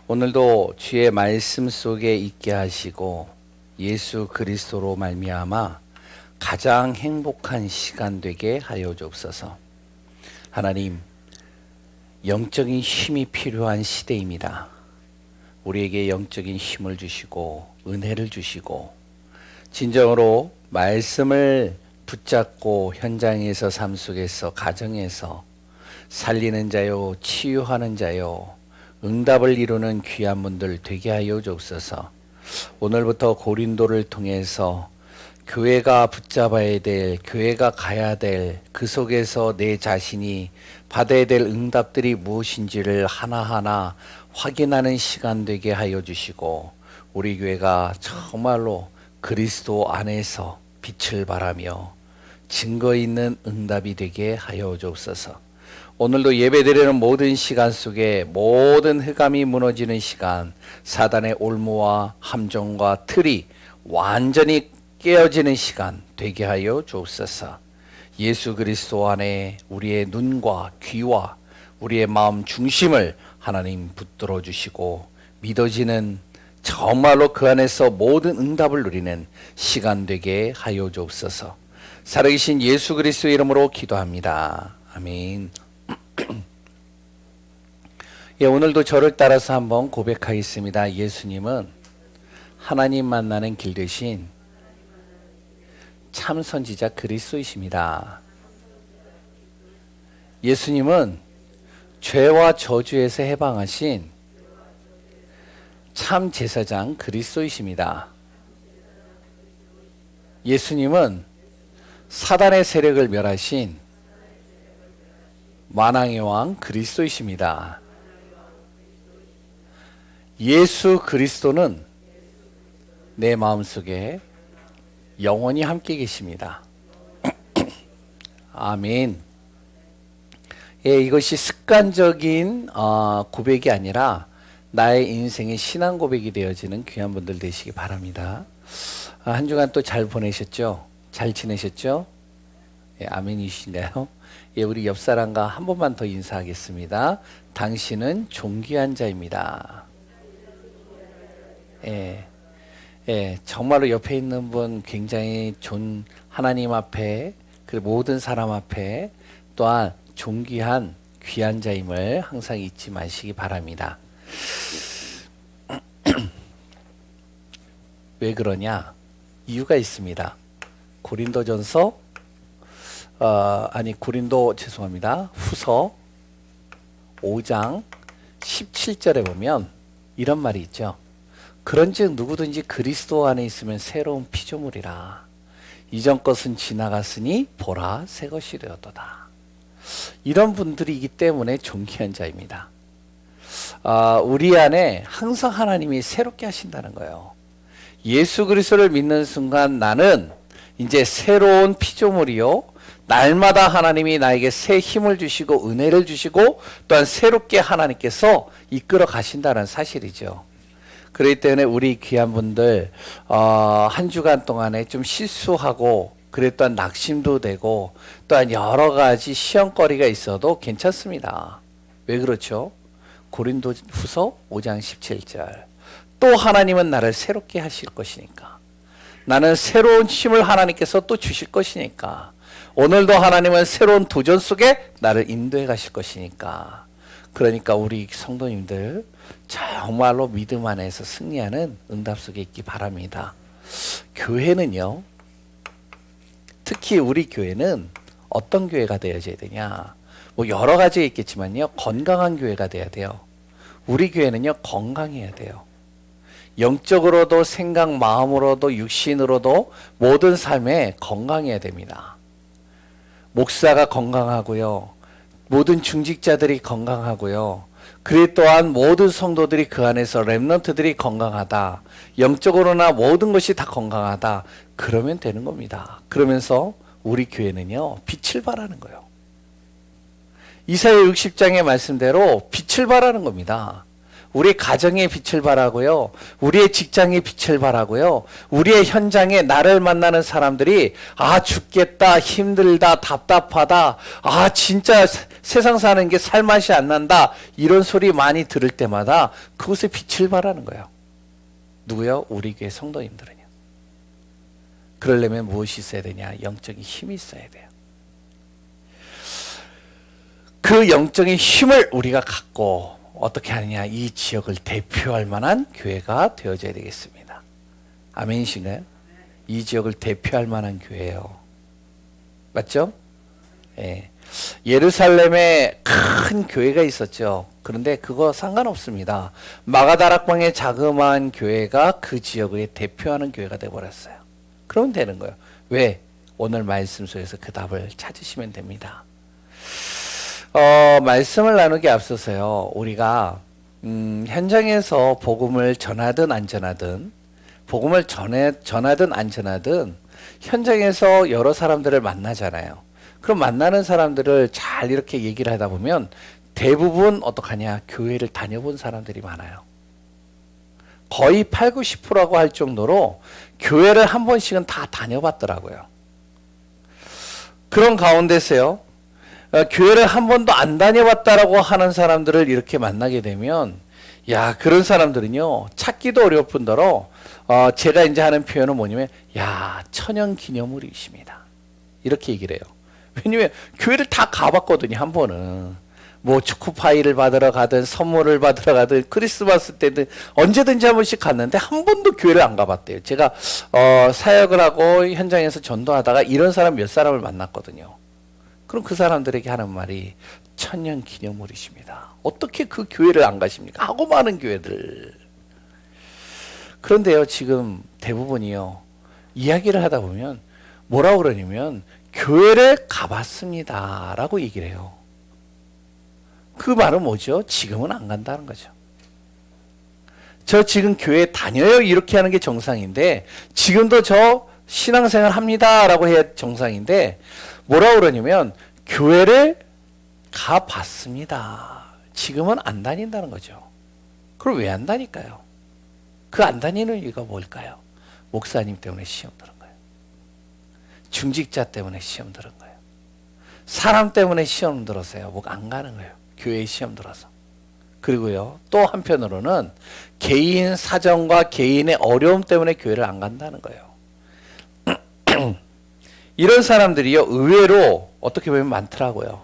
오늘도 주의 말씀 속에 있게 하시고 예수 그리스도로 말미암아 가장 행복한 시간 되게 하여 주옵소서. 하나님, 영적인 힘이 필요한 시대입니다. 우리에게 영적인 힘을 주시고 은혜를 주시고 진정으로 말씀을 붙잡고 현장에서, 삶 속에서, 가정에서 살리는 자요, 치유하는 자요, 응답을 이루는 귀한 분들 되게 하여 주옵소서. 오늘부터 고린도를 통해서 교회가 붙잡아야 될, 교회가 가야 될, 그 속에서 내 자신이 받아야 될 응답들이 무엇인지를 하나하나 확인하는 시간 되게 하여 주시고, 우리 교회가 정말로 그리스도 안에서 빛을 발하며 증거 있는 응답이 되게 하여 주옵소서. 오늘도 예배드리는 모든 시간 속에 모든 흑암이 무너지는 시간, 사단의 올무와 함정과 틀이 완전히 깨어지는 시간 되게 하여 주옵소서. 예수 그리스도 안에 우리의 눈과 귀와 우리의 마음 중심을 하나님 붙들어 주시고 믿어지는, 정말로 그 안에서 모든 응답을 누리는 시간 되게 하여 주옵소서. 살아계신 예수 그리스도의 이름으로 기도합니다. 아멘. 예, 오늘도 저를 따라서 한번 고백하겠습니다. 예수님은 하나님 만나는 길 대신 참 선지자 그리스도이십니다. 예수님은 죄와 저주에서 해방하신 참 제사장 그리스도이십니다. 예수님은 사단의 세력을 멸하신 만왕의 왕 그리스도이십니다. 예수 그리스도는 내 마음속에 영원히 함께 계십니다. 아멘. 예, 이것이 습관적인 고백이 아니라 나의 인생의 신앙 고백이 되어지는 귀한 분들 되시기 바랍니다. 한 주간 또 잘 보내셨죠? 잘 지내셨죠? 예, 아멘이신가요? 예, 우리 옆 사람과 한 번만 더 인사하겠습니다. 당신은 존귀한 자입니다. 예, 예, 정말로 옆에 있는 분 굉장히 하나님 앞에, 그 모든 사람 앞에 또한 존귀한 귀한 자임을 항상 잊지 마시기 바랍니다. 왜 그러냐? 이유가 있습니다. 후서 5장 17절에 보면 이런 말이 있죠. 그런즉 누구든지 그리스도 안에 있으면 새로운 피조물이라. 이전 것은 지나갔으니 보라 새 것이 되었도다. 이런 분들이기 때문에 존귀한 자입니다. 우리 안에 항상 하나님이 새롭게 하신다는 거예요. 예수 그리스도를 믿는 순간 나는 이제 새로운 피조물이요, 날마다 하나님이 나에게 새 힘을 주시고 은혜를 주시고 또한 새롭게 하나님께서 이끌어 가신다는 사실이죠. 그렇기 때문에 우리 귀한 분들 한 주간 동안에 좀 실수하고 그랬던 낙심도 되고 또한 여러 가지 시험거리가 있어도 괜찮습니다. 왜 그렇죠? 고린도 후서 5장 17절. 또 하나님은 나를 새롭게 하실 것이니까, 나는 새로운 힘을 하나님께서 또 주실 것이니까, 오늘도 하나님은 새로운 도전 속에 나를 인도해 가실 것이니까, 그러니까 우리 성도님들 정말로 믿음 안에서 승리하는 응답 속에 있기 바랍니다. 교회는요, 특히 우리 교회는 어떤 교회가 되어져야 되냐? 뭐 여러 가지 있겠지만요, 건강한 교회가 돼야 돼요. 우리 교회는요, 건강해야 돼요. 영적으로도 생각, 마음으로도 육신으로도 모든 삶에 건강해야 됩니다. 목사가 건강하고요, 모든 중직자들이 건강하고요, 그리 또한 모든 성도들이 그 안에서 렘넌트들이 건강하다, 영적으로나 모든 것이 다 건강하다, 그러면 되는 겁니다. 그러면서 우리 교회는요, 빛을 발하는 거예요. 이사야 60장의 말씀대로 빛을 발하는 겁니다. 우리 가정의 빛을 발하고요. 우리의 직장의 빛을 발하고요. 우리의 현장에 나를 만나는 사람들이 아 죽겠다, 힘들다, 답답하다, 아 진짜 세상 사는 게 살맛이 안 난다 이런 소리 많이 들을 때마다 그곳에 빛을 발하는 거예요. 누구요? 우리 교회 성도님들은요. 그러려면 무엇이 있어야 되냐? 영적인 힘이 있어야 돼요. 그 영적인 힘을 우리가 갖고 어떻게 하느냐? 이 지역을 대표할 만한 교회가 되어져야 되겠습니다. 아멘이신가요? 이 지역을 대표할 만한 교회예요. 맞죠? 예. 예루살렘에 큰 교회가 있었죠. 그런데 그거 상관없습니다. 마가다락방의 자그마한 교회가 그 지역을 대표하는 교회가 되어버렸어요. 그러면 되는 거예요. 왜? 오늘 말씀 속에서 그 답을 찾으시면 됩니다. 말씀을 나누기 앞서서요. 우리가 현장에서 복음을 전하든 안 전하든 복음을 전하든 안 전하든 현장에서 여러 사람들을 만나잖아요. 그럼 만나는 사람들을 잘 이렇게 얘기를 하다 보면 대부분 어떡하냐? 교회를 다녀본 사람들이 많아요. 거의 8, 90%라고 할 정도로 교회를 한 번씩은 다 다녀봤더라고요. 그런 가운데서요. 교회를 한 번도 안 다녀봤다라고 하는 사람들을 이렇게 만나게 되면 야 그런 사람들은요. 찾기도 어려울 뿐더러 제가 이제 하는 표현은 뭐냐면 야 천연기념물이십니다. 이렇게 얘기를 해요. 왜냐면 교회를 다 가봤거든요. 한 번은. 뭐 초코파이를 받으러 가든 선물을 받으러 가든 크리스마스 때든 언제든지 한 번씩 갔는데 한 번도 교회를 안 가봤대요. 제가 사역을 하고 현장에서 전도하다가 이런 사람 몇 사람을 만났거든요. 그럼 그 사람들에게 하는 말이 천년기념물이십니다. 어떻게 그 교회를 안 가십니까? 하고 많은 교회들. 그런데요 지금 대부분이요 이야기를 하다 보면 뭐라고 그러냐면 교회를 가봤습니다 라고 얘기를 해요. 그 말은 뭐죠? 지금은 안 간다는 거죠. 저 지금 교회 다녀요 이렇게 하는 게 정상인데 지금도 저 신앙생활 합니다 라고 해야 정상인데 뭐라고 그러냐면 교회를 가봤습니다. 지금은 안 다닌다는 거죠. 그럼 왜 안 다닐까요? 그 안 다니는 이유가 뭘까요? 목사님 때문에 시험 들은 거예요. 중직자 때문에 시험 들은 거예요. 사람 때문에 시험 들었어요. 목 안 가는 거예요. 교회에 시험 들어서. 그리고요 또 한편으로는 개인 사정과 개인의 어려움 때문에 교회를 안 간다는 거예요. 이런 사람들이요 의외로 어떻게 보면 많더라고요.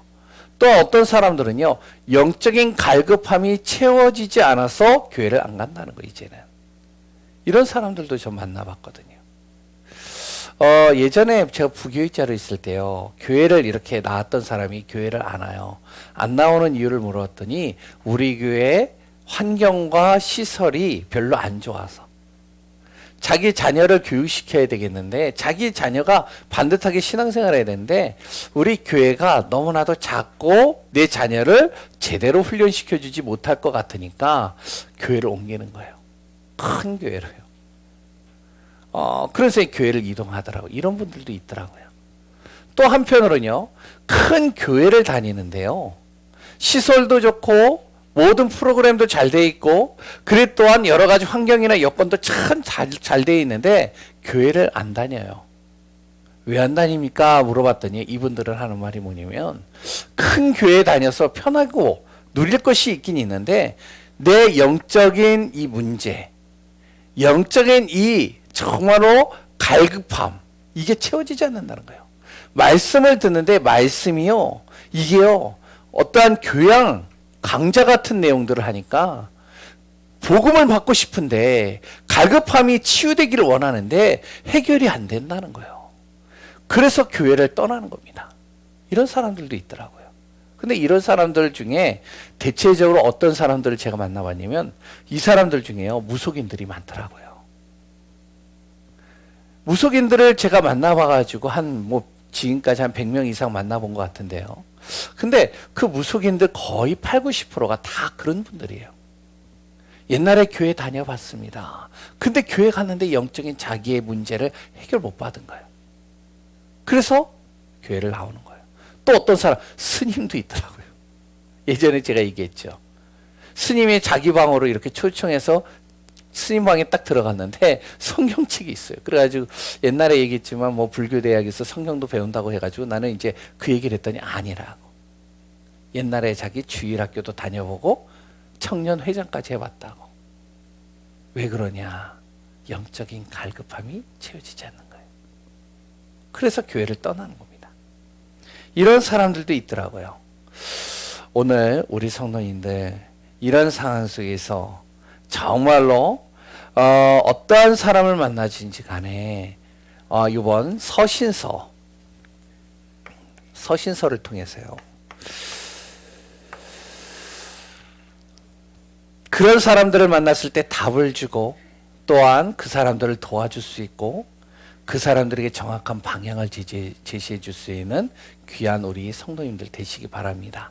또 어떤 사람들은요 영적인 갈급함이 채워지지 않아서 교회를 안 간다는 거예요. 이제는 이런 사람들도 좀 만나봤거든요. 예전에 제가 부교육자로 있을 때요 교회를 이렇게 나왔던 사람이 교회를 안 와요. 안 나오는 이유를 물었더니 우리 교회 환경과 시설이 별로 안 좋아서 자기 자녀를 교육시켜야 되겠는데 자기 자녀가 반듯하게 신앙생활을 해야 되는데 우리 교회가 너무나도 작고 내 자녀를 제대로 훈련시켜주지 못할 것 같으니까 교회를 옮기는 거예요. 큰 교회로요. 그래서 교회를 이동하더라고요. 이런 분들도 있더라고요. 또 한편으로는요. 큰 교회를 다니는데요. 시설도 좋고 모든 프로그램도 잘 돼 있고 그래 또한 여러 가지 환경이나 여건도 참 잘 돼 있는데 교회를 안 다녀요. 왜 안 다닙니까? 물어봤더니 이분들은 하는 말이 뭐냐면 큰 교회에 다녀서 편하고 누릴 것이 있긴 있는데 내 영적인 이 문제, 영적인 이 정말로 갈급함 이게 채워지지 않는다는 거예요. 말씀을 듣는데 말씀이요 이게요 어떠한 교양 강좌 같은 내용들을 하니까 복음을 받고 싶은데 갈급함이 치유되기를 원하는데 해결이 안 된다는 거예요. 그래서 교회를 떠나는 겁니다. 이런 사람들도 있더라고요. 근데 이런 사람들 중에 대체적으로 어떤 사람들을 제가 만나봤냐면 이 사람들 중에요 무속인들이 많더라고요. 무속인들을 제가 만나봐가지고 지금까지 한 100명 이상 만나본 것 같은데요. 근데 그 무속인들 거의 8, 90%가 다 그런 분들이에요. 옛날에 교회 다녀봤습니다. 근데 교회 갔는데 영적인 자기의 문제를 해결 못 받은 거예요. 그래서 교회를 나오는 거예요. 또 어떤 사람, 스님도 있더라고요. 예전에 제가 얘기했죠. 스님이 자기 방으로 이렇게 초청해서 스님 방에 딱 들어갔는데 성경책이 있어요. 그래가지고 옛날에 얘기했지만 뭐 불교 대학에서 성경도 배운다고 해가지고 나는 이제 그 얘기를 했더니 아니라고. 옛날에 자기 주일학교도 다녀보고 청년 회장까지 해봤다고. 왜 그러냐? 영적인 갈급함이 채워지지 않는 거예요. 그래서 교회를 떠나는 겁니다. 이런 사람들도 있더라고요. 오늘 우리 성도님들 이런 상황 속에서 정말로 어떠한 사람을 만나든지 간에 이번 서신서를 통해서요. 그런 사람들을 만났을 때 답을 주고 또한 그 사람들을 도와줄 수 있고 그 사람들에게 정확한 방향을 제시해 줄 수 있는 귀한 우리 성도님들 되시기 바랍니다.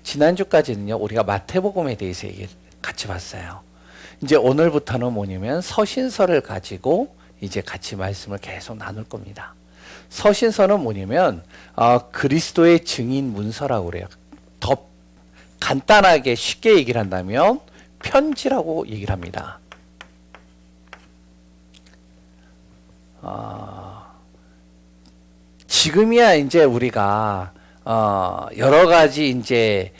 지난주까지는요, 우리가 마태복음에 대해서 같이 봤어요. 이제 오늘부터는 뭐냐면 서신서를 가지고 이제 같이 말씀을 계속 나눌 겁니다. 서신서는 뭐냐면 그리스도의 증인 문서라고 그래요. 더 간단하게 쉽게 얘기를 한다면 편지라고 얘기를 합니다. 지금이야 이제 우리가 여러 가지 이제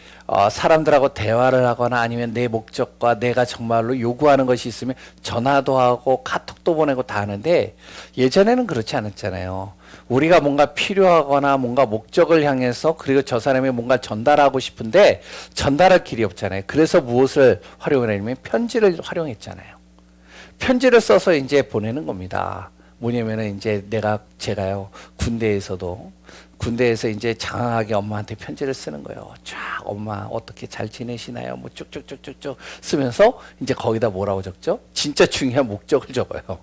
사람들하고 대화를 하거나 아니면 내 목적과 내가 정말로 요구하는 것이 있으면 전화도 하고 카톡도 보내고 다 하는데 예전에는 그렇지 않았잖아요. 우리가 뭔가 필요하거나 뭔가 목적을 향해서 그리고 저 사람이 뭔가 전달하고 싶은데 전달할 길이 없잖아요. 그래서 무엇을 활용을 했냐면 편지를 활용했잖아요. 편지를 써서 이제 보내는 겁니다. 뭐냐면은 이제 제가요 군대에서 이제 장황하게 엄마한테 편지를 쓰는 거예요. 쫙 엄마 어떻게 잘 지내시나요? 뭐 쭉쭉쭉쭉쭉 쓰면서 이제 거기다 뭐라고 적죠? 진짜 중요한 목적을 적어요.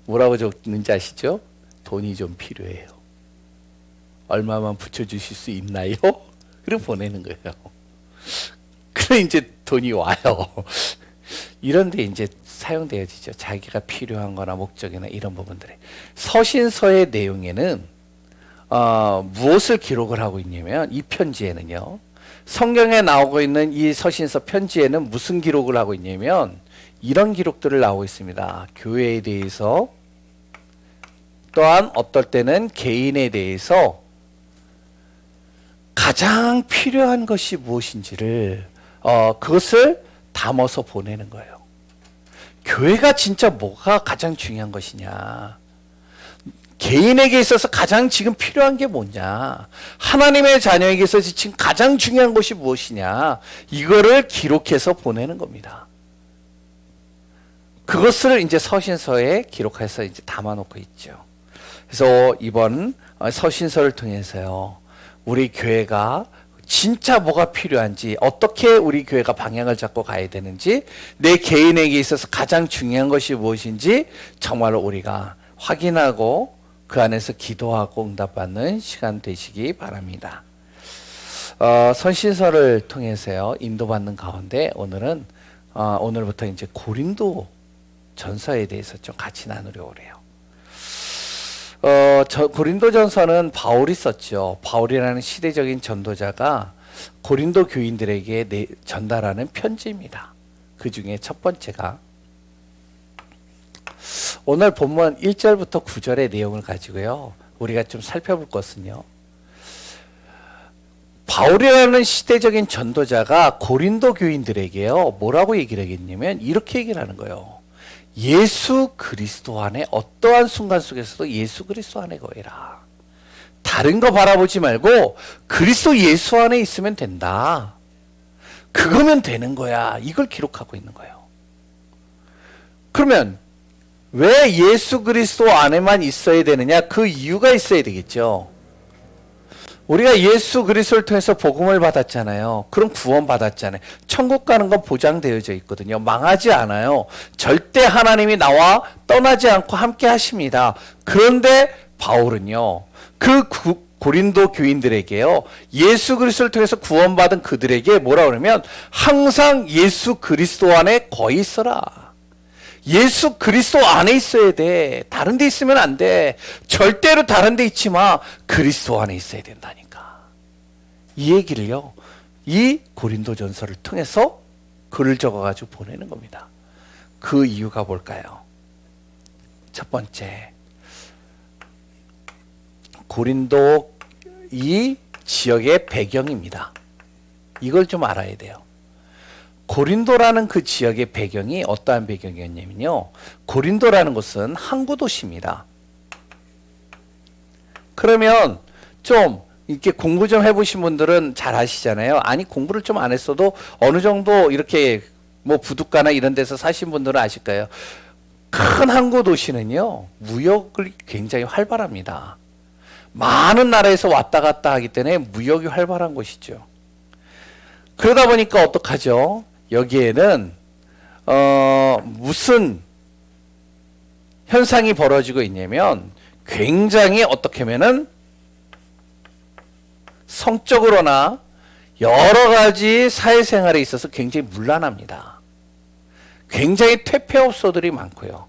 뭐라고 적는지 아시죠? 돈이 좀 필요해요. 얼마만 붙여주실 수 있나요? 그리고 보내는 거예요. 그래 이제 돈이 와요. 이런데 이제 사용되어지죠. 자기가 필요한 거나 목적이나 이런 부분들에. 서신서의 내용에는 무엇을 기록을 하고 있냐면 이 편지에는요. 성경에 나오고 있는 이 서신서 편지에는 무슨 기록을 하고 있냐면 이런 기록들을 나오고 있습니다. 교회에 대해서 또한 어떨 때는 개인에 대해서 가장 필요한 것이 무엇인지를 그것을 담아서 보내는 거예요. 교회가 진짜 뭐가 가장 중요한 것이냐? 개인에게 있어서 가장 지금 필요한 게 뭐냐? 하나님의 자녀에게 있어서 지금 가장 중요한 것이 무엇이냐? 이거를 기록해서 보내는 겁니다. 그것을 이제 서신서에 기록해서 이제 담아놓고 있죠. 그래서 이번 서신서를 통해서요, 우리 교회가 진짜 뭐가 필요한지, 어떻게 우리 교회가 방향을 잡고 가야 되는지, 내 개인에게 있어서 가장 중요한 것이 무엇인지 정말로 우리가 확인하고 그 안에서 기도하고 응답받는 시간 되시기 바랍니다. 서신서를 통해서요, 인도받는 가운데 오늘부터 이제 고린도 전서에 대해서 좀 같이 나누려고 그래요. 고린도전서는 바울이 썼죠. 바울이라는 시대적인 전도자가 고린도 교인들에게 전달하는 편지입니다. 그 중에 첫 번째가 오늘 본문 1절부터 9절의 내용을 가지고요, 우리가 좀 살펴볼 것은요, 바울이라는 시대적인 전도자가 고린도 교인들에게요, 뭐라고 얘기를 하겠냐면 이렇게 얘기를 하는 거예요. 예수 그리스도 안에 어떠한 순간 속에서도 예수 그리스도 안에 거해라. 다른 거 바라보지 말고 그리스도 예수 안에 있으면 된다. 그거면 되는 거야. 이걸 기록하고 있는 거예요. 그러면 왜 예수 그리스도 안에만 있어야 되느냐? 그 이유가 있어야 되겠죠. 우리가 예수 그리스도를 통해서 복음을 받았잖아요. 그럼 구원 받았잖아요. 천국 가는 건 보장되어져 있거든요. 망하지 않아요. 절대 하나님이 나와 떠나지 않고 함께 하십니다. 그런데 바울은요, 고린도 교인들에게요, 예수 그리스도를 통해서 구원받은 그들에게 뭐라 그러면 항상 예수 그리스도 안에 거의 있어라. 예수 그리스도 안에 있어야 돼. 다른 데 있으면 안 돼. 절대로 다른 데 있지 마. 그리스도 안에 있어야 된다니까. 이 얘기를요, 이 고린도전서를 통해서 글을 적어가지고 보내는 겁니다. 그 이유가 뭘까요? 첫 번째, 고린도 이 지역의 배경입니다. 이걸 좀 알아야 돼요. 고린도라는 그 지역의 배경이 어떠한 배경이었냐면요, 고린도라는 곳은 항구 도시입니다. 그러면 좀 이렇게 공부 좀 해보신 분들은 잘 아시잖아요. 아니, 공부를 좀 안 했어도 어느 정도 이렇게 뭐 부둣가나 이런 데서 사신 분들은 아실 거예요. 큰 항구 도시는요, 무역을 굉장히 활발합니다. 많은 나라에서 왔다 갔다 하기 때문에 무역이 활발한 곳이죠. 그러다 보니까 어떡하죠? 여기에는 무슨 현상이 벌어지고 있냐면, 굉장히 어떻게 하면은 성적으로나 여러 가지 사회생활에 있어서 굉장히 문란합니다. 굉장히 퇴폐업소들이 많고요.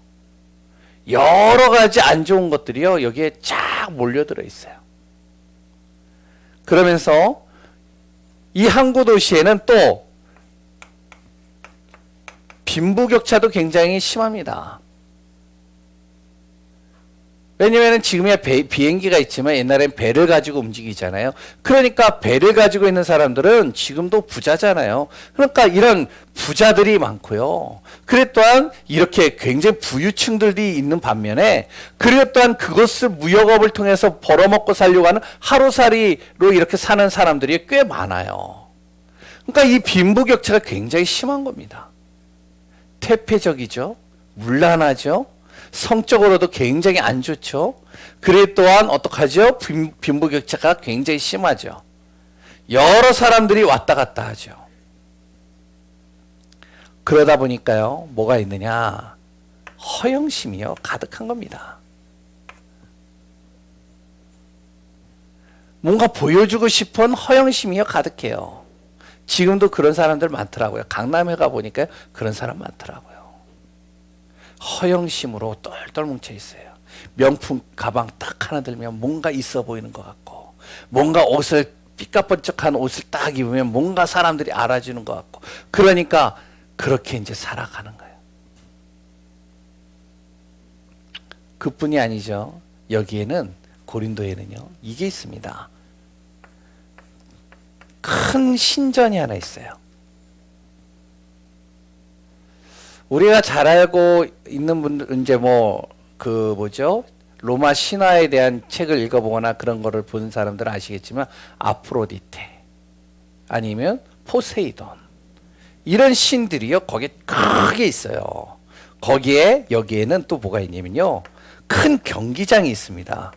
여러 가지 안 좋은 것들이요, 여기에 쫙 몰려들어 있어요. 그러면서 이 항구 도시에는 또 빈부격차도 굉장히 심합니다. 왜냐하면 지금이야 비행기가 있지만 옛날엔 배를 가지고 움직이잖아요. 그러니까 배를 가지고 있는 사람들은 지금도 부자잖아요. 그러니까 이런 부자들이 많고요. 그래 또한 이렇게 굉장히 부유층들이 있는 반면에, 그리고 또한 그것을 무역업을 통해서 벌어먹고 살려고 하는 하루살이로 이렇게 사는 사람들이 꽤 많아요. 그러니까 이 빈부격차가 굉장히 심한 겁니다. 퇴폐적이죠. 문란하죠. 성적으로도 굉장히 안 좋죠. 그래 또한 어떡하죠? 빈부격차가 굉장히 심하죠. 여러 사람들이 왔다 갔다 하죠. 그러다 보니까요, 뭐가 있느냐? 허영심이요, 가득한 겁니다. 뭔가 보여주고 싶은 허영심이요, 가득해요. 지금도 그런 사람들 많더라고요. 강남에 가보니까 그런 사람 많더라고요. 허영심으로 똘똘 뭉쳐 있어요. 명품 가방 딱 하나 들면 뭔가 있어 보이는 것 같고, 뭔가 옷을 삐까번쩍한 옷을 딱 입으면 뭔가 사람들이 알아주는 것 같고, 그러니까 그렇게 이제 살아가는 거예요. 그뿐이 아니죠. 여기에는, 고린도에는요, 이게 있습니다. 큰 신전이 하나 있어요. 우리가 잘 알고 있는 분들, 이제 로마 신화에 대한 책을 읽어보거나 그런 거를 보는 사람들은 아시겠지만, 아프로디테, 아니면 포세이돈, 이런 신들이요, 거기에 크게 있어요. 여기에는 또 뭐가 있냐면요, 큰 경기장이 있습니다.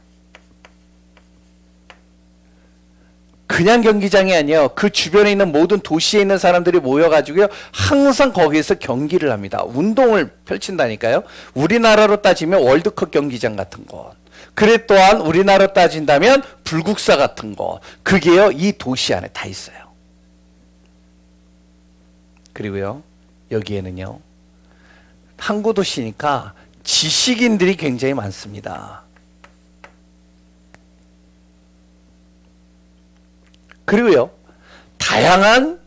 그냥 경기장이 아니에요. 그 주변에 있는 모든 도시에 있는 사람들이 모여가지고요, 항상 거기에서 경기를 합니다. 운동을 펼친다니까요. 우리나라로 따지면 월드컵 경기장 같은 곳. 그래 또한 우리나라로 따진다면 불국사 같은 곳. 그게요, 이 도시 안에 다 있어요. 그리고요, 여기에는요, 항구 도시니까 지식인들이 굉장히 많습니다. 그리고요, 다양한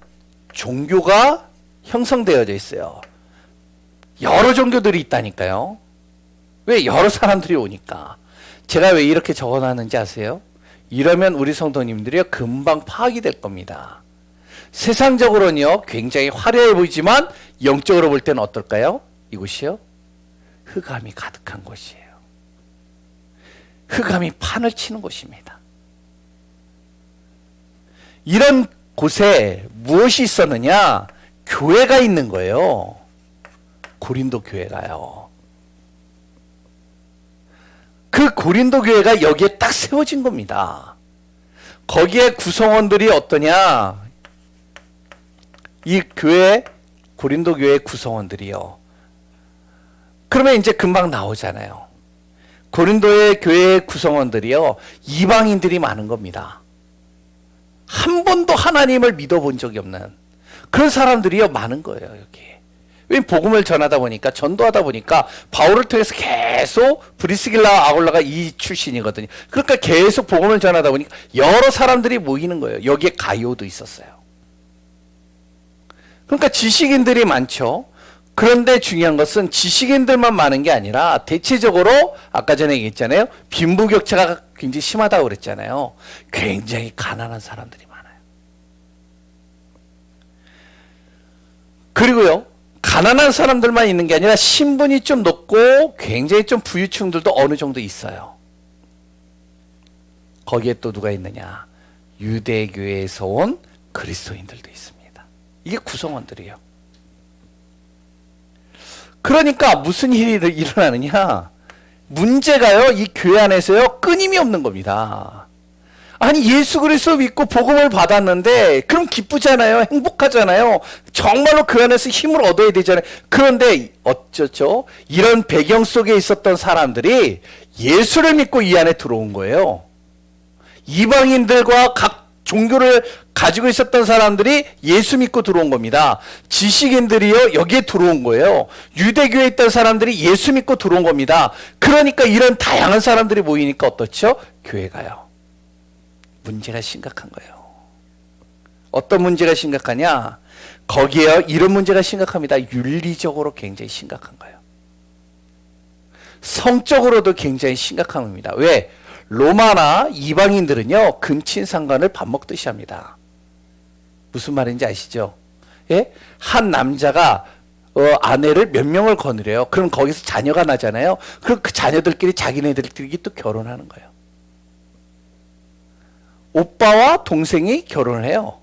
종교가 형성되어져 있어요. 여러 종교들이 있다니까요. 왜? 여러 사람들이 오니까. 제가 왜 이렇게 적어놨는지 아세요? 이러면 우리 성도님들이 금방 파악이 될 겁니다. 세상적으로는요, 굉장히 화려해 보이지만 영적으로 볼 때는 어떨까요? 이곳이요, 흑암이 가득한 곳이에요. 흑암이 판을 치는 곳입니다. 이런 곳에 무엇이 있었느냐? 교회가 있는 거예요. 고린도 교회가요. 그 고린도 교회가 여기에 딱 세워진 겁니다. 거기에 구성원들이 어떠냐? 이 교회, 고린도 교회 구성원들이요. 그러면 이제 금방 나오잖아요. 고린도의 교회 구성원들이요, 이방인들이 많은 겁니다. 한 번도 하나님을 믿어본 적이 없는 그런 사람들이요, 많은 거예요, 여기. 왜? 복음을 전하다 보니까, 전도하다 보니까, 바울을 통해서 계속 브리스길라 아굴라가 이 출신이거든요. 그러니까 계속 복음을 전하다 보니까 여러 사람들이 모이는 거예요. 여기에 가이오도 있었어요. 그러니까 지식인들이 많죠. 그런데 중요한 것은 지식인들만 많은 게 아니라 대체적으로 아까 전에 얘기했잖아요. 빈부격차가 굉장히 심하다고 그랬잖아요. 굉장히 가난한 사람들이 많아요. 그리고요, 가난한 사람들만 있는 게 아니라 신분이 좀 높고 굉장히 좀 부유층들도 어느 정도 있어요. 거기에 또 누가 있느냐? 유대교에서 온 그리스도인들도 있습니다. 이게 구성원들이에요. 그러니까 무슨 일이 일어나느냐? 문제가요, 이 교회 안에서요, 끊임이 없는 겁니다. 아니, 예수 그리스도 믿고 복음을 받았는데 그럼 기쁘잖아요. 행복하잖아요. 정말로 그 안에서 힘을 얻어야 되잖아요. 그런데 어쩌죠? 이런 배경 속에 있었던 사람들이 예수를 믿고 이 안에 들어온 거예요. 이방인들과 각 종교를 가지고 있었던 사람들이 예수 믿고 들어온 겁니다. 지식인들이요, 여기에 들어온 거예요. 유대교에 있던 사람들이 예수 믿고 들어온 겁니다. 그러니까 이런 다양한 사람들이 모이니까 어떻죠? 교회가요, 문제가 심각한 거예요. 어떤 문제가 심각하냐? 거기에 이런 문제가 심각합니다. 윤리적으로 굉장히 심각한 거예요. 성적으로도 굉장히 심각한 겁니다. 왜? 로마나 이방인들은요, 근친상간을 밥 먹듯이 합니다. 무슨 말인지 아시죠? 예? 한 남자가 아내를 몇 명을 거느려요. 그럼 거기서 자녀가 나잖아요. 그럼 그 자녀들끼리 자기네들끼리 또 결혼하는 거예요. 오빠와 동생이 결혼을 해요.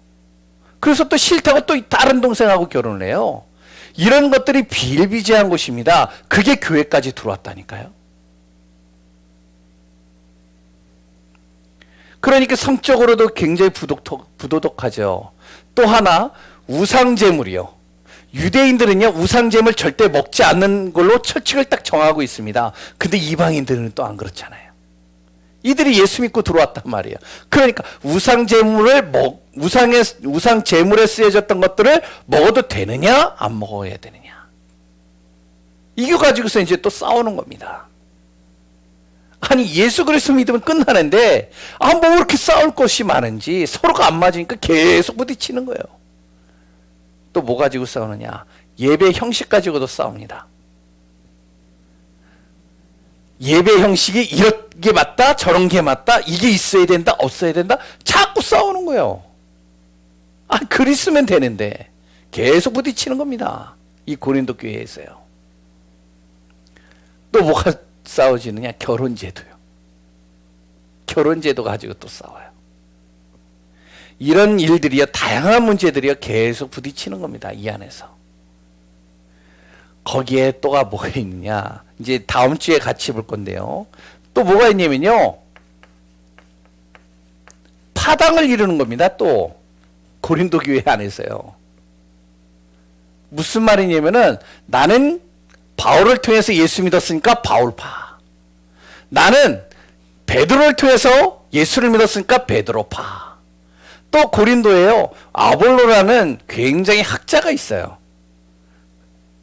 그래서 또 싫다고 또 다른 동생하고 결혼을 해요. 이런 것들이 비일비재한 곳입니다. 그게 교회까지 들어왔다니까요. 그러니까 성적으로도 굉장히 부도덕하죠. 또 하나, 우상제물이요. 유대인들은요, 우상제물 절대 먹지 않는 걸로 철칙을 딱 정하고 있습니다. 근데 이방인들은 또 안 그렇잖아요. 이들이 예수 믿고 들어왔단 말이에요. 그러니까 우상제물에 쓰여졌던 것들을 먹어도 되느냐, 안 먹어야 되느냐. 이거 가지고서 이제 또 싸우는 겁니다. 아니, 예수 그리스도 믿으면 끝나는데 뭐 그렇게 싸울 것이 많은지, 서로가 안 맞으니까 계속 부딪히는 거예요. 또 뭐 가지고 싸우느냐? 예배 형식 가지고도 싸웁니다. 예배 형식이 이렇게 맞다, 저런 게 맞다, 이게 있어야 된다, 없어야 된다, 자꾸 싸우는 거예요. 글 있으면 되는데 계속 부딪히는 겁니다. 이 고린도 교회에서요. 또 뭐가 싸워지느냐? 결혼제도요. 결혼제도 가지고 또 싸워요. 이런 일들이요, 다양한 문제들이요, 계속 부딪히는 겁니다. 이 안에서. 거기에 또가 뭐가 있느냐? 이제 다음 주에 같이 볼 건데요. 또 뭐가 있냐면요, 파당을 이루는 겁니다. 또 고린도 교회 안에서요. 무슨 말이냐면은, 나는 바울을 통해서 예수 믿었으니까 바울파. 나는 베드로를 통해서 예수를 믿었으니까 베드로파. 또 고린도에요, 아볼로라는 굉장히 학자가 있어요.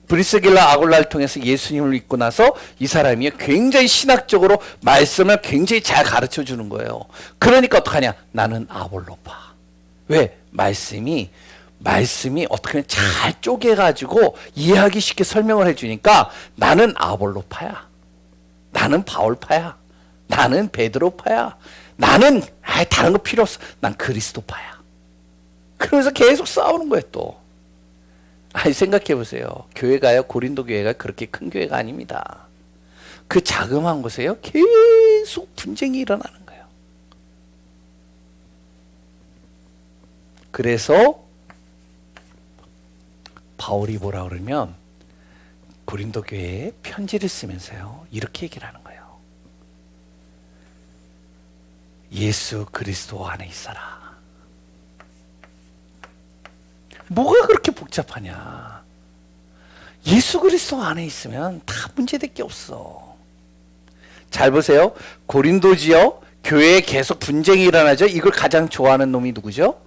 브리스길라 아굴라를 통해서 예수님을 믿고 나서 이 사람이 굉장히 신학적으로 말씀을 굉장히 잘 가르쳐 주는 거예요. 그러니까 어떡하냐? 나는 아볼로파. 왜? 말씀이 어떻게 잘 쪼개가지고 이해하기 쉽게 설명을 해주니까 나는 아볼로파야. 나는 바울파야. 나는 베드로파야. 나는 다른 거 필요 없어. 난 그리스도파야. 그러면서 계속 싸우는 거예요, 또. 생각해 보세요. 교회가요, 고린도 교회가 그렇게 큰 교회가 아닙니다. 그 자그마한 곳에요, 계속 분쟁이 일어나는 거예요. 그래서 바울이 뭐라 그러면 고린도 교회에 편지를 쓰면서요, 이렇게 얘기를 하는 거예요. 예수 그리스도 안에 있어라. 뭐가 그렇게 복잡하냐? 예수 그리스도 안에 있으면 다 문제될 게 없어. 잘 보세요. 고린도지요, 교회에 계속 분쟁이 일어나죠. 이걸 가장 좋아하는 놈이 누구죠?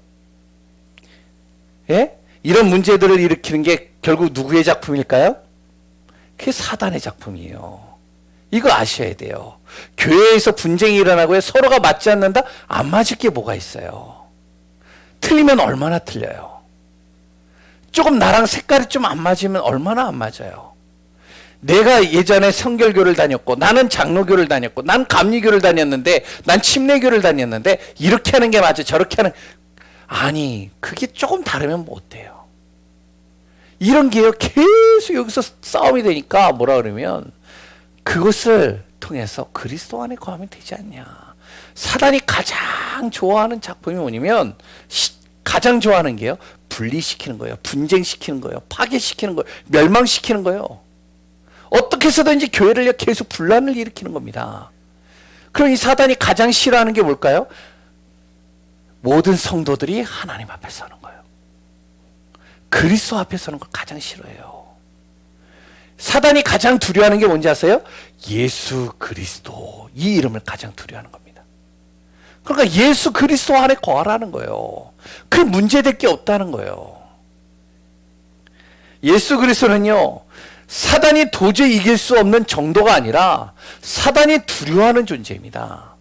예? 이런 문제들을 일으키는 게 결국 누구의 작품일까요? 그게 사단의 작품이에요. 이거 아셔야 돼요. 교회에서 분쟁이 일어나고요, 서로가 맞지 않는다? 안 맞을 게 뭐가 있어요? 틀리면 얼마나 틀려요? 조금 나랑 색깔이 좀 안 맞으면 얼마나 안 맞아요. 내가 예전에 성결교를 다녔고, 나는 장로교를 다녔고, 난 감리교를 다녔는데, 난 침례교를 다녔는데, 이렇게 하는 게 맞아, 저렇게 하는, 아니, 그게 조금 다르면 못 돼요. 이런 게요, 계속 여기서 싸움이 되니까 뭐라 그러면, 그것을 통해서 그리스도 안에 거하면 되지 않냐. 사단이 가장 좋아하는 작품이 뭐냐면, 가장 좋아하는 게요, 분리시키는 거예요. 분쟁시키는 거예요. 파괴시키는 거예요. 멸망시키는 거예요. 어떻게 해서든지 교회를 계속 분란을 일으키는 겁니다. 그럼 이 사단이 가장 싫어하는 게 뭘까요? 모든 성도들이 하나님 앞에 서는 거예요. 그리스도 앞에 서는 걸 가장 싫어해요. 사단이 가장 두려워하는 게 뭔지 아세요? 예수 그리스도, 이 이름을 가장 두려워하는 겁니다. 그러니까 예수 그리스도 안에 거하라는 거예요. 그 문제될 게 없다는 거예요. 예수 그리스도는요, 사단이 도저히 이길 수 없는 정도가 아니라 사단이 두려워하는 존재입니다.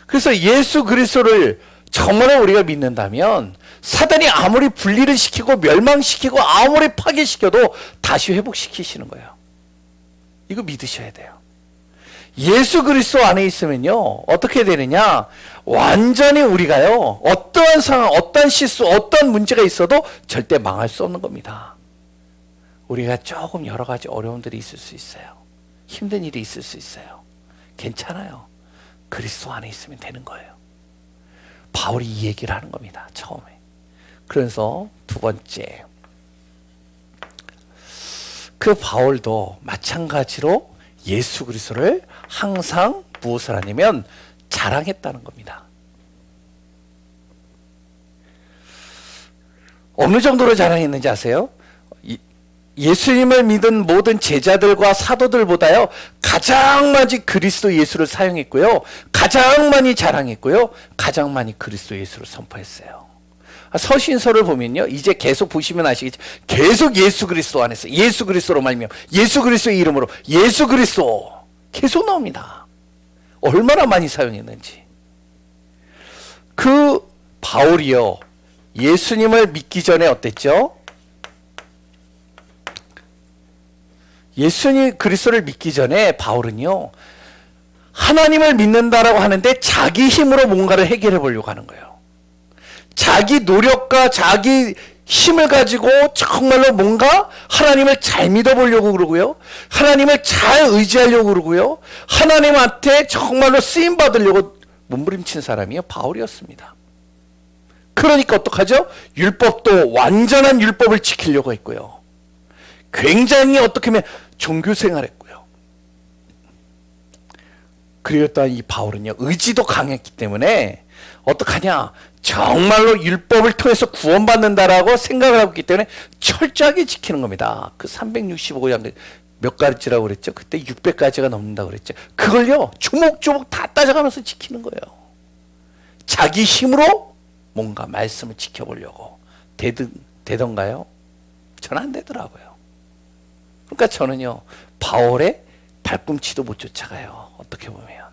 그래서 예수 그리스도를 정말로 우리가 믿는다면 사단이 아무리 분리를 시키고 멸망시키고 아무리 파괴시켜도 다시 회복시키시는 거예요. 이거 믿으셔야 돼요. 예수 그리스도 안에 있으면요, 어떻게 되느냐, 완전히 우리가요, 어떠한 상황, 어떠한 실수, 어떠한 문제가 있어도 절대 망할 수 없는 겁니다. 우리가 조금 여러 가지 어려움들이 있을 수 있어요. 힘든 일이 있을 수 있어요. 괜찮아요. 그리스도 안에 있으면 되는 거예요. 바울이 이 얘기를 하는 겁니다. 처음에. 그래서 두 번째, 그 바울도 마찬가지로 예수 그리스도를 항상 무엇을 하냐면 자랑했다는 겁니다. 어느 정도로 자랑했는지 아세요? 예수님을 믿은 모든 제자들과 사도들보다요, 가장 많이 그리스도 예수를 사용했고요, 가장 많이 자랑했고요, 가장 많이 그리스도 예수를 선포했어요. 서신서를 보면요, 이제 계속 보시면 아시겠죠. 계속 예수 그리스도 안에서, 예수 그리스도로 말미암아, 예수 그리스도의 이름으로, 예수 그리스도 계속 나옵니다. 얼마나 많이 사용했는지. 그 바울이요, 예수님을 믿기 전에 어땠죠? 예수님 그리스도를 믿기 전에 바울은요, 하나님을 믿는다라고 하는데 자기 힘으로 뭔가를 해결해 보려고 하는 거예요. 자기 노력과 자기 힘을 가지고 정말로 뭔가 하나님을 잘 믿어보려고 그러고요, 하나님을 잘 의지하려고 그러고요, 하나님한테 정말로 쓰임 받으려고 몸부림친 사람이 바울이었습니다. 그러니까 어떡하죠? 율법도 완전한 율법을 지키려고 했고요, 굉장히 어떻게 하면 종교생활했고요. 그리고 또한 이 바울은요, 의지도 강했기 때문에 어떡하냐, 정말로 율법을 통해서 구원받는다라고 생각을 하고 있기 때문에 철저하게 지키는 겁니다. 그 365장 몇 가지라고 그랬죠? 그때 600가지가 넘는다고 그랬죠? 그걸요, 조목조목 다 따져가면서 지키는 거예요. 자기 힘으로 뭔가 말씀을 지켜보려고 되던가요? 저는 안 되더라고요. 그러니까 저는요, 바울의 발꿈치도 못 쫓아가요. 어떻게 보면.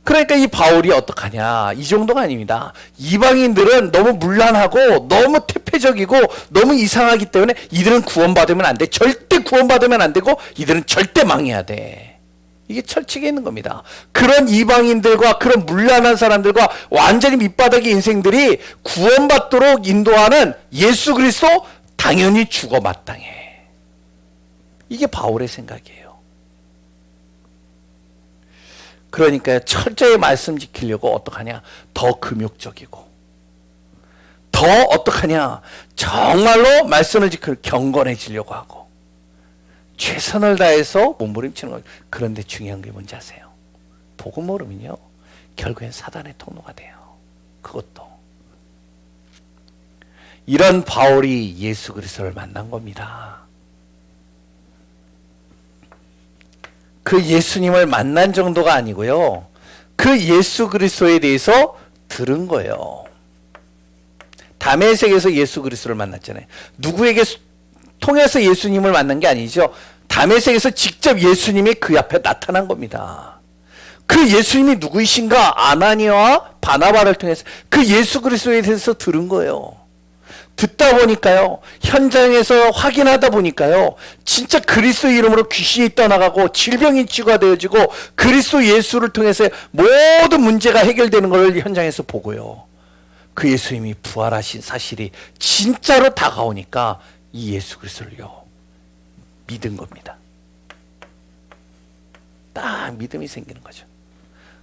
그러니까 이 바울이 어떡하냐, 이 정도가 아닙니다. 이방인들은 너무 문란하고 너무 퇴폐적이고 너무 이상하기 때문에 이들은 구원받으면 안 돼. 절대 구원받으면 안 되고 이들은 절대 망해야 돼. 이게 철칙에 있는 겁니다. 그런 이방인들과 그런 문란한 사람들과 완전히 밑바닥의 인생들이 구원받도록 인도하는 예수 그리스도, 당연히 죽어 마땅해. 이게 바울의 생각이에요. 그러니까 철저히 말씀 지키려고 어떡하냐, 더 금욕적이고, 더 어떡하냐, 정말로 말씀을 지키려 경건해지려고 하고, 최선을 다해서 몸부림치는 거예요. 그런데 중요한 게 뭔지 아세요? 복음 모르면요, 결국엔 사단의 통로가 돼요. 그것도. 이런 바울이 예수 그리스도를 만난 겁니다. 그 예수님을 만난 정도가 아니고요, 그 예수 그리스도에 대해서 들은 거예요. 다메섹에서 예수 그리스도를 만났잖아요. 누구에게 통해서 예수님을 만난 게 아니죠. 다메섹에서 직접 예수님이 그 앞에 나타난 겁니다. 그 예수님이 누구이신가? 아나니아와 바나바를 통해서 그 예수 그리스도에 대해서 들은 거예요. 듣다 보니까요, 현장에서 확인하다 보니까요, 진짜 그리스도 이름으로 귀신이 떠나가고 질병이 치유되어지고 그리스도 예수를 통해서 모든 문제가 해결되는 걸 현장에서 보고요. 그 예수님이 부활하신 사실이 진짜로 다가오니까 이 예수 그리스도를요 믿은 겁니다. 딱 믿음이 생기는 거죠.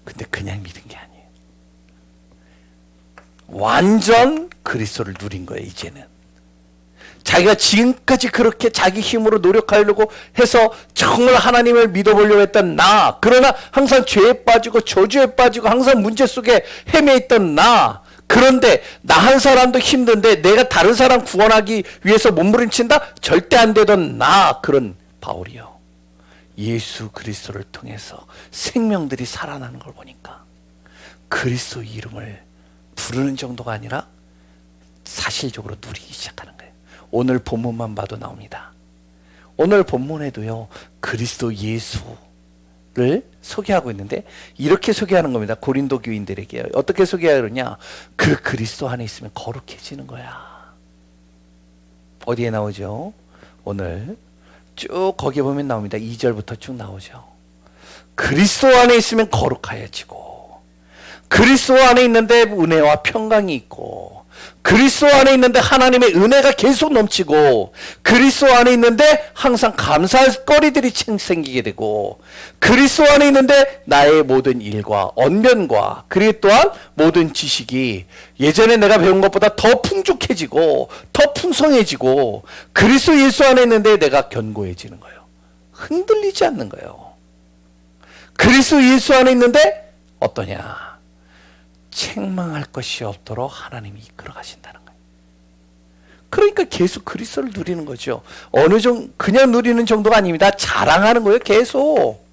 근데 그냥 믿은 게 아니에요. 완전 그리스도를 누린 거예요. 이제는 자기가 지금까지 그렇게 자기 힘으로 노력하려고 해서 정말 하나님을 믿어보려고 했던 나, 그러나 항상 죄에 빠지고 저주에 빠지고 항상 문제 속에 헤매 있던 나, 그런데 나 한 사람도 힘든데 내가 다른 사람 구원하기 위해서 몸부림친다? 절대 안 되던 나, 그런 바울이요, 예수 그리스도를 통해서 생명들이 살아나는 걸 보니까 그리스도 이름을 부르는 정도가 아니라 사실적으로 누리기 시작하는 거예요. 오늘 본문만 봐도 나옵니다. 오늘 본문에도요, 그리스도 예수를 소개하고 있는데 이렇게 소개하는 겁니다. 고린도 교인들에게 어떻게 소개하느냐? 그 그리스도 안에 있으면 거룩해지는 거야. 어디에 나오죠? 오늘 쭉 거기 보면 나옵니다. 2절부터 쭉 나오죠. 그리스도 안에 있으면 거룩하여지고, 그리스도 안에 있는데 은혜와 평강이 있고, 그리스도 안에 있는데 하나님의 은혜가 계속 넘치고, 그리스도 안에 있는데 항상 감사할 거리들이 생기게 되고, 그리스도 안에 있는데 나의 모든 일과 언변과 그리고 또한 모든 지식이 예전에 내가 배운 것보다 더 풍족해지고 더 풍성해지고, 그리스도 예수 안에 있는데 내가 견고해지는 거예요. 흔들리지 않는 거예요. 그리스도 예수 안에 있는데 어떠냐? 책망할 것이 없도록 하나님이 이끌어 가신다는 거예요. 그러니까 계속 그리스도를 누리는 거죠. 어느 정도 그냥 누리는 정도가 아닙니다. 자랑하는 거예요. 계속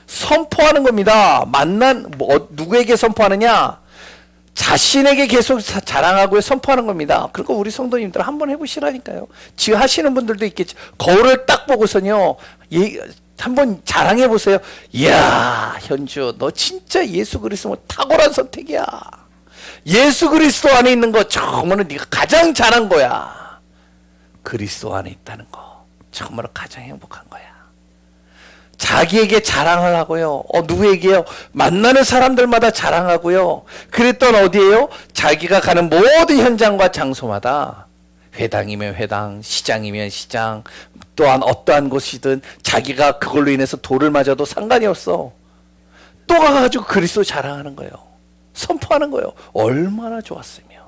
선포하는 겁니다. 누구에게 선포하느냐? 자신에게 계속 자랑하고 선포하는 겁니다. 그러니까 우리 성도님들 한번 해보시라니까요. 지금 하시는 분들도 있겠죠. 거울을 딱 보고서요, 한번 자랑해 보세요. 이야, 현주, 너 진짜 예수 그리스도 탁월한 선택이야. 예수 그리스도 안에 있는 거 정말로 네가 가장 잘한 거야. 그리스도 안에 있다는 거 정말로 가장 행복한 거야. 자기에게 자랑을 하고요. 누구에게요? 만나는 사람들마다 자랑하고요. 그랬던 어디에요? 자기가 가는 모든 현장과 장소마다, 회당이면 회당, 시장이면 시장, 또한 어떠한 곳이든 자기가 그걸로 인해서 돌을 맞아도 상관이 없어. 또 가가지고 그리스도 자랑하는 거예요. 선포하는 거예요. 얼마나 좋았으면.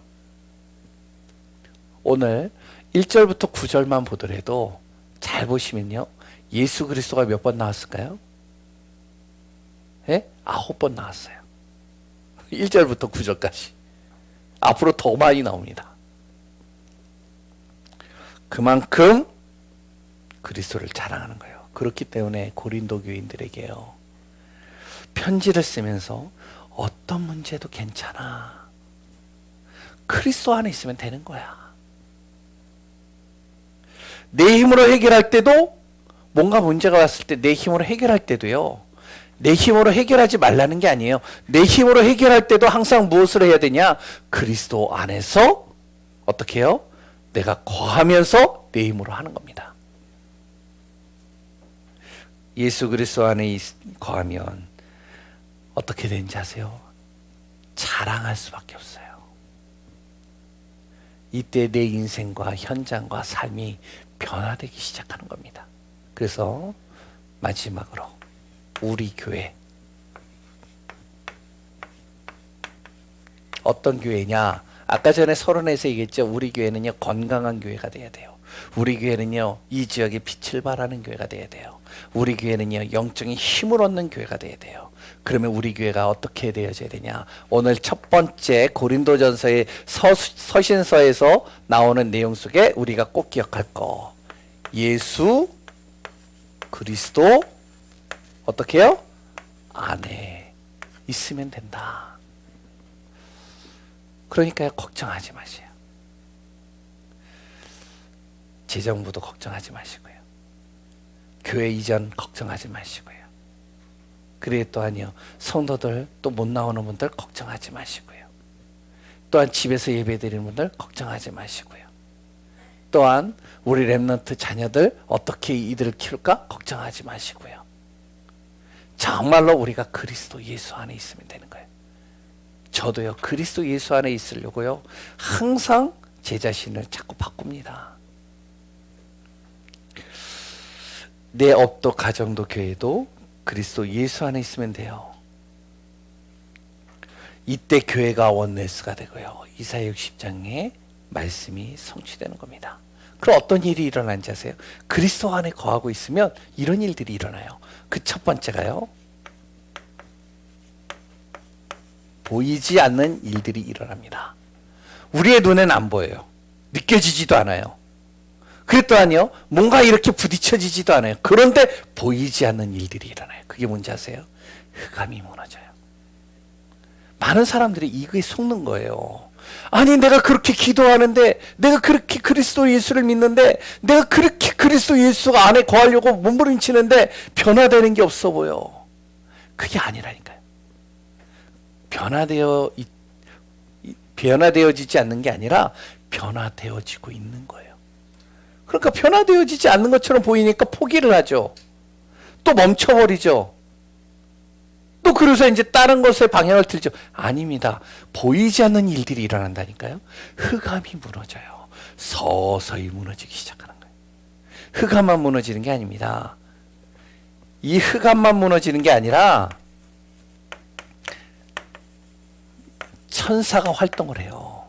오늘 1절부터 9절만 보더라도 잘 보시면요, 예수 그리스도가 몇 번 나왔을까요? 예? 9번 나왔어요. 1절부터 9절까지. 앞으로 더 많이 나옵니다. 그만큼 그리스도를 자랑하는 거예요. 그렇기 때문에 고린도 교인들에게요, 편지를 쓰면서 어떤 문제도 괜찮아. 그리스도 안에 있으면 되는 거야. 내 힘으로 해결할 때도, 뭔가 문제가 왔을 때 내 힘으로 해결할 때도요, 내 힘으로 해결하지 말라는 게 아니에요. 내 힘으로 해결할 때도 항상 무엇을 해야 되냐? 그리스도 안에서 어떻게 해요? 내가 거하면서 내 힘으로 하는 겁니다. 예수 그리스도 안에 거하면 어떻게 되는지 아세요? 자랑할 수밖에 없어요. 이때 내 인생과 현장과 삶이 변화되기 시작하는 겁니다. 그래서 마지막으로 우리 교회, 어떤 교회냐? 아까 전에 서론에서 얘기했죠. 우리 교회는요, 건강한 교회가 돼야 돼요. 우리 교회는요, 이 지역에 빛을 발하는 교회가 돼야 돼요. 우리 교회는요, 영적인 힘을 얻는 교회가 돼야 돼요. 그러면 우리 교회가 어떻게 되어져야 되냐? 오늘 첫 번째 고린도전서의 서신서에서 나오는 내용 속에 우리가 꼭 기억할 거, 예수 그리스도 어떻게 해요? 안에 있으면 된다. 그러니까 걱정하지 마세요. 재정부도 걱정하지 마시고요. 교회 이전 걱정하지 마시고요. 그래 또한요, 성도들 또 못 나오는 분들 걱정하지 마시고요. 또한 집에서 예배 드리는 분들 걱정하지 마시고요. 또한 우리 렘넌트 자녀들 어떻게 이들을 키울까 걱정하지 마시고요. 정말로 우리가 그리스도 예수 안에 있으면 되는 거예요. 저도요, 그리스도 예수 안에 있으려고요, 항상 제 자신을 자꾸 바꿉니다. 내 업도 가정도 교회도 그리스도 예수 안에 있으면 돼요. 이때 교회가 원네스가 되고요, 이사야 60장의 말씀이 성취되는 겁니다. 그럼 어떤 일이 일어난지 아세요? 그리스도 안에 거하고 있으면 이런 일들이 일어나요. 그 첫 번째가요, 보이지 않는 일들이 일어납니다. 우리의 눈에는 안 보여요. 느껴지지도 않아요. 그랬더니요, 뭔가 이렇게 부딪혀지지도 않아요. 그런데 보이지 않는 일들이 일어나요. 그게 뭔지 아세요? 흑암이 무너져요. 많은 사람들이 이거에 속는 거예요. 아니, 내가 그렇게 기도하는데, 내가 그렇게 그리스도 예수를 믿는데, 내가 그렇게 그리스도 예수 안에 거하려고 몸부림치는데 변화되는 게 없어 보여. 그게 아니라니까요. 변화되어지지 않는 게 아니라 변화되어지고 있는 거예요. 그러니까 변화되어지지 않는 것처럼 보이니까 포기를 하죠. 또 멈춰버리죠. 또 그래서 이제 다른 것에 방향을 틀죠. 아닙니다. 보이지 않는 일들이 일어난다니까요. 흑암이 무너져요. 서서히 무너지기 시작하는 거예요. 흑암만 무너지는 게 아닙니다. 이 흑암만 무너지는 게 아니라 천사가 활동을 해요.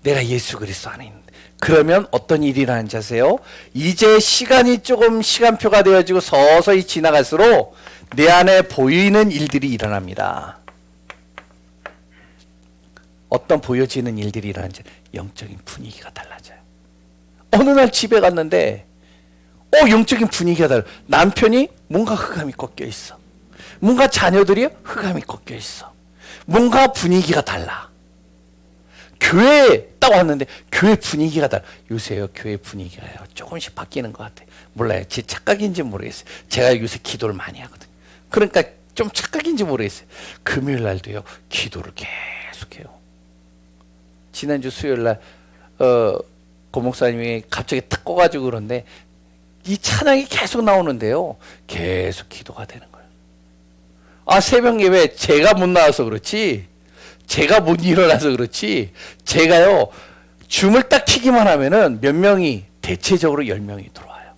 내가 예수 그리스도 안에 있는데. 그러면 어떤 일이 일어나는지 아세요? 이제 시간이 조금 시간표가 되어지고 서서히 지나갈수록 내 안에 보이는 일들이 일어납니다. 어떤 보여지는 일들이 일어나는지, 영적인 분위기가 달라져요. 어느 날 집에 갔는데 영적인 분위기가 달라요. 남편이 뭔가 흑암이 꺾여 있어. 뭔가 자녀들이 흑암이 꺾여 있어. 뭔가 분위기가 달라. 교회에 딱 왔는데 교회 분위기가 달라. 요새요, 교회 분위기가요, 조금씩 바뀌는 것 같아요. 몰라요. 제 착각인지 모르겠어요. 제가 요새 기도를 많이 하거든요. 그러니까 좀 착각인지 모르겠어요. 금요일 날도요, 기도를 계속해요. 지난주 수요일 날 고 목사님이 갑자기 탁 꺼가지고 그런데 이 찬양이 계속 나오는데요, 계속 기도가 되는 거예요. 아, 새벽 예배 제가 못 나와서 그렇지, 제가 못 일어나서 그렇지, 제가요, 줌을 딱 키기만 하면은 몇 명이, 대체적으로 10명이 들어와요.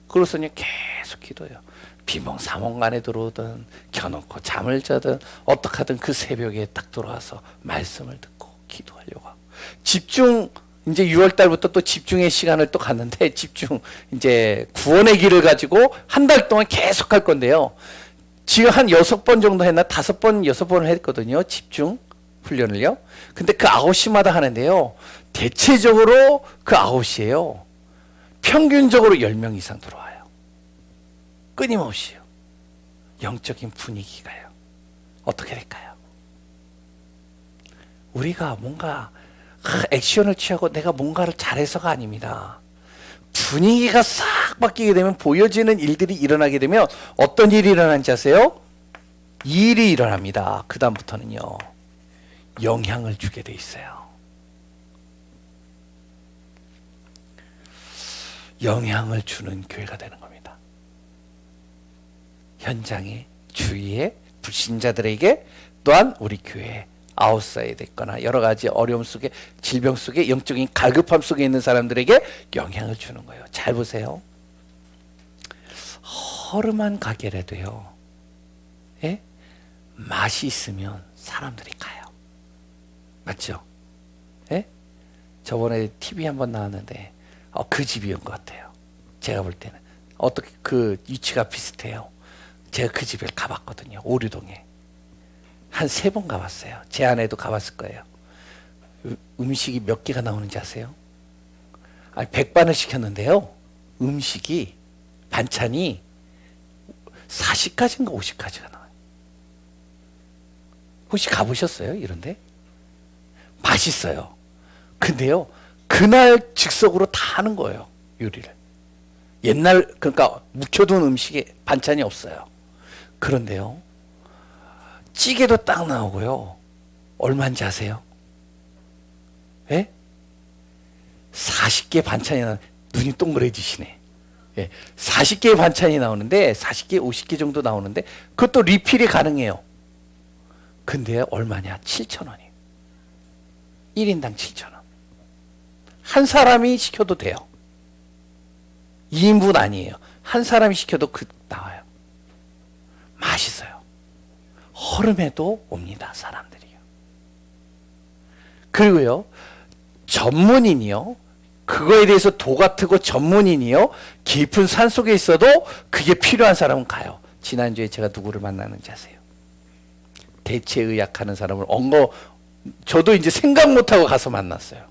그래서는 계속 기도해요. 비몽사몽간에 들어오든 켜놓고 잠을 자든 어떻게 하든 그 새벽에 딱 들어와서 말씀을 듣고 기도하려고 하고, 집중, 이제 6월 달부터 또 집중의 시간을 또 갔는데, 집중, 이제 구원의 길을 가지고 한 달 동안 계속 할 건데요. 지금 한 6번 정도 했나? 5번, 6번을 했거든요. 집중 훈련을요. 근데 그 9시마다 하는데요, 대체적으로 그 9시에요, 평균적으로 10명 이상 들어와요. 끊임없이요. 영적인 분위기가요, 어떻게 될까요? 우리가 뭔가 액션을 취하고 내가 뭔가를 잘해서가 아닙니다. 분위기가 싹 바뀌게 되면, 보여지는 일들이 일어나게 되면 어떤 일이 일어나는지 아세요? 일이 일어납니다. 그 다음부터는요, 영향을 주게 돼 있어요. 영향을 주는 교회가 되는 겁니다. 현장에, 주위에, 불신자들에게, 또한 우리 교회에, 아웃사이드에 있거나 여러 가지 어려움 속에, 질병 속에, 영적인 갈급함 속에 있는 사람들에게 영향을 주는 거예요. 잘 보세요. 허름한 가게라도요, 예? 맛이 있으면 사람들이 가요. 맞죠? 예? 저번에 TV 한번 나왔는데 그 집이온 것 같아요. 제가 볼 때는 어떻게 그 위치가 비슷해요. 제가 그 집에 가봤거든요. 오류동에. 한 3번 가봤어요. 제 아내도 가봤을 거예요. 음식이 몇 개가 나오는지 아세요? 아니, 100반을 시켰는데요, 음식이, 반찬이 40가지인가 50가지가 나와요. 혹시 가보셨어요? 이런데? 맛있어요. 근데요, 그날 즉석으로 다 하는 거예요, 요리를. 옛날 그러니까 묵혀둔 음식에 반찬이 없어요. 그런데요. 찌개도 딱 나오고요. 얼마인지 아세요? 예? 40개 반찬이 눈이 동그래지시네. 예. 40개의 반찬이 나오는데 40개, 50개 정도 나오는데 그것도 리필이 가능해요. 근데 얼마냐? 7,000원이에요. 1인당 7,000원. 한 사람이 시켜도 돼요. 2인분 아니에요. 한 사람이 시켜도 나와요. 맛있어요. 허름해도 옵니다. 사람들이요. 그리고요. 전문인이요. 그거에 대해서 도 같고 전문인이요. 깊은 산속에 있어도 그게 필요한 사람은 가요. 지난주에 제가 누구를 만났는지 아세요? 대체의학 하는 사람을 저도 이제 생각 못하고 가서 만났어요.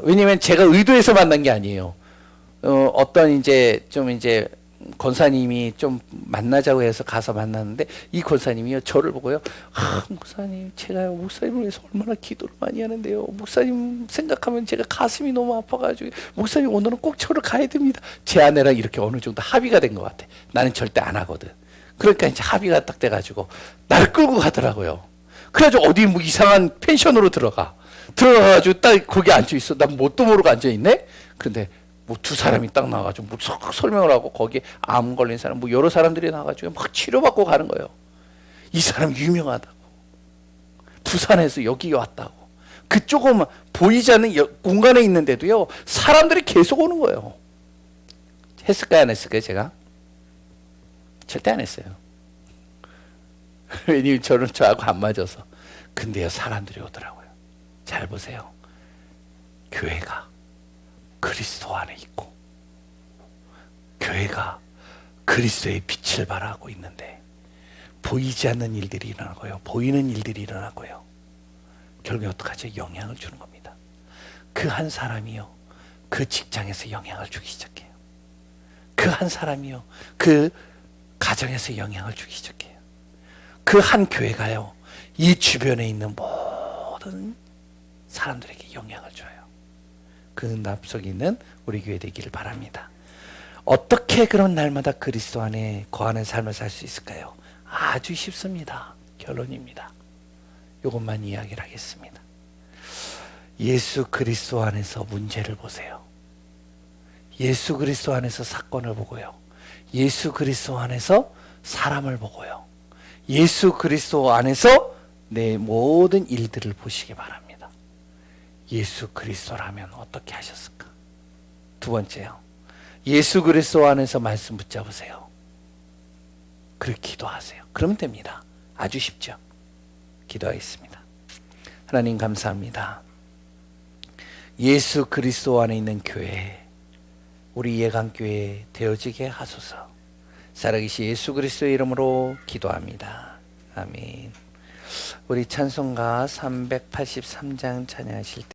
왜냐면 제가 의도해서 만난 게 아니에요. 어떤 이제 권사님이 좀 만나자고 해서 가서 만났는데 이 권사님이요 저를 보고요, 목사님 제가요 목사님을 위해서 얼마나 기도를 많이 하는데요, 목사님 생각하면 제가 가슴이 너무 아파가지고 목사님 오늘은 꼭 저를 가야 됩니다. 제 아내랑 이렇게 어느 정도 합의가 된 것 같아. 나는 절대 안 하거든. 그러니까 이제 합의가 딱 돼가지고 나를 끌고 가더라고요. 그래가지고 어디 뭐 이상한 펜션으로 들어가가지고 딱 거기 앉아 있어. 난 뭣도 모르고 앉아 있네. 그런데 뭐 두 사람이 딱 나와가지고 뭐 설명을 하고 거기에 암 걸린 사람 뭐 여러 사람들이 나와가지고 막 치료받고 가는 거예요. 이 사람 유명하다고. 부산에서 여기 왔다고. 그 조금 보이지 않는 공간에 있는데도요 사람들이 계속 오는 거예요. 했을까요 안 했을까요 제가? 절대 안 했어요. 왜냐면 저하고 안 맞아서. 근데요 사람들이 오더라고요. 잘 보세요. 교회가 그리스도 안에 있고 교회가 그리스도의 빛을 발하고 있는데 보이지 않는 일들이 일어나고요. 보이는 일들이 일어나고요. 결국에 어떡하죠? 영향을 주는 겁니다. 그 한 사람이요. 그 직장에서 영향을 주기 시작해요. 그 한 사람이요. 그 가정에서 영향을 주기 시작해요. 그 한 교회가요. 이 주변에 있는 모든 사람들에게 영향을 줘요. 그 납속에 있는 우리 교회 되기를 바랍니다. 어떻게 그런 날마다 그리스도 안에 거하는 삶을 살 수 있을까요? 아주 쉽습니다. 결론입니다. 이것만 이야기를 하겠습니다. 예수 그리스도 안에서 문제를 보세요. 예수 그리스도 안에서 사건을 보고요. 예수 그리스도 안에서 사람을 보고요. 예수 그리스도 안에서 내 모든 일들을 보시기 바랍니다. 예수 그리스도라면 어떻게 하셨을까? 두 번째요. 예수 그리스도 안에서 말씀 붙잡으세요. 그렇게 기도하세요. 그러면 됩니다. 아주 쉽죠. 기도하겠습니다. 하나님 감사합니다. 예수 그리스도 안에 있는 교회, 우리 예강교회 되어지게 하소서. 살아계신 예수 그리스도의 이름으로 기도합니다. 아멘. 우리 찬송가 383장 찬양하실 때